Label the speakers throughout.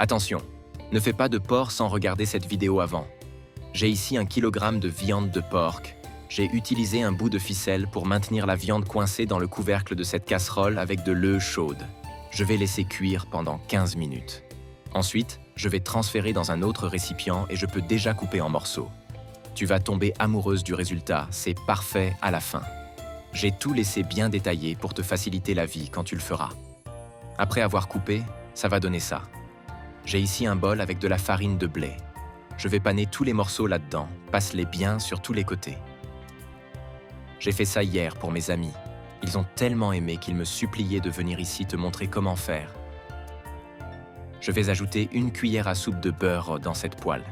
Speaker 1: Attention, ne fais pas de porc sans regarder cette vidéo avant. J'ai ici 1 kg de viande de porc. J'ai utilisé un bout de ficelle pour maintenir la viande coincée dans le couvercle de cette casserole avec de l'eau chaude. Je vais laisser cuire pendant 15 minutes. Ensuite, je vais transférer dans un autre récipient et je peux déjà couper en morceaux. Tu vas tomber amoureuse du résultat, c'est parfait à la fin. J'ai tout laissé bien détaillé pour te faciliter la vie quand tu le feras. Après avoir coupé, ça va donner ça. J'ai ici un bol avec de la farine de blé. Je vais paner tous les morceaux là-dedans, passe-les bien sur tous les côtés. J'ai fait ça hier pour mes amis. Ils ont tellement aimé qu'ils me suppliaient de venir ici te montrer comment faire. Je vais ajouter 1 cuillère à soupe de beurre dans cette poêle.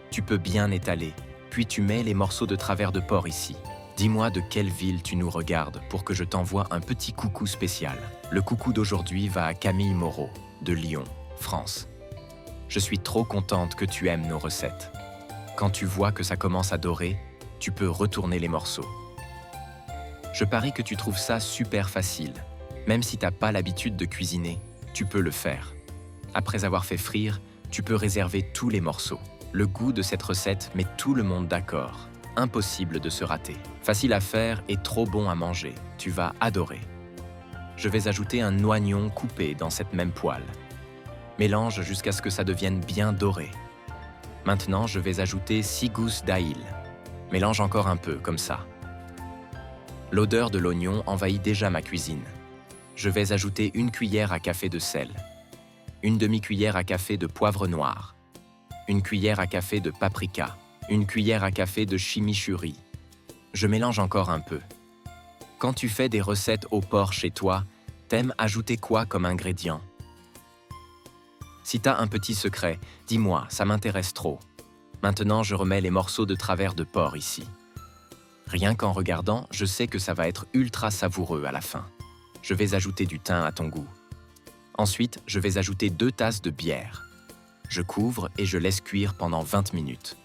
Speaker 1: Tu peux bien étaler, puis tu mets les morceaux de travers de porc ici. Dis-moi de quelle ville tu nous regardes pour que je t'envoie un petit coucou spécial. Le coucou d'aujourd'hui va à Camille Moreau, de Lyon, France. Je suis trop contente que tu aimes nos recettes. Quand tu vois que ça commence à dorer, tu peux retourner les morceaux. Je parie que tu trouves ça super facile. Même si t'as pas l'habitude de cuisiner, tu peux le faire. Après avoir fait frire, tu peux réserver tous les morceaux. Le goût de cette recette met tout le monde d'accord. Impossible de se rater. Facile à faire et trop bon à manger. Tu vas adorer. Je vais ajouter un oignon coupé dans cette même poêle. Mélange jusqu'à ce que ça devienne bien doré. Maintenant, je vais ajouter 6 gousses d'ail. Mélange encore un peu, comme ça. L'odeur de l'oignon envahit déjà ma cuisine. Je vais ajouter 1 cuillère à café de sel, 1 demi-cuillère à café de poivre noir, 1 cuillère à café de paprika, 1 cuillère à café de chimichurri. Je mélange encore un peu. Quand tu fais des recettes au porc chez toi, t'aimes ajouter quoi comme ingrédient? Si t'as un petit secret, dis-moi, ça m'intéresse trop. Maintenant, je remets les morceaux de travers de porc ici. Rien qu'en regardant, je sais que ça va être ultra savoureux à la fin. Je vais ajouter du thym à ton goût. Ensuite, je vais ajouter 2 tasses de bière. Je couvre et je laisse cuire pendant 20 minutes.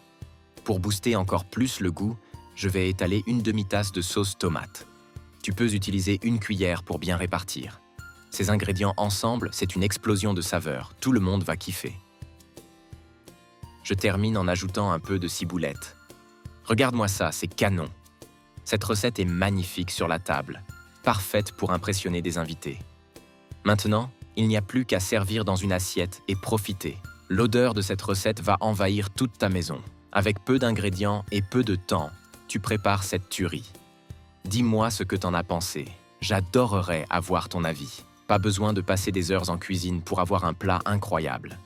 Speaker 1: Pour booster encore plus le goût, je vais étaler 1 demi-tasse de sauce tomate. Tu peux utiliser 1 cuillère pour bien répartir. Ces ingrédients ensemble, c'est une explosion de saveurs. Tout le monde va kiffer. Je termine en ajoutant un peu de ciboulette. Regarde-moi ça, c'est canon. Cette recette est magnifique sur la table, parfaite pour impressionner des invités. Maintenant, il n'y a plus qu'à servir dans une assiette et profiter. L'odeur de cette recette va envahir toute ta maison. Avec peu d'ingrédients et peu de temps, tu prépares cette tuerie. Dis-moi ce que t'en as pensé. J'adorerais avoir ton avis. Pas besoin de passer des heures en cuisine pour avoir un plat incroyable.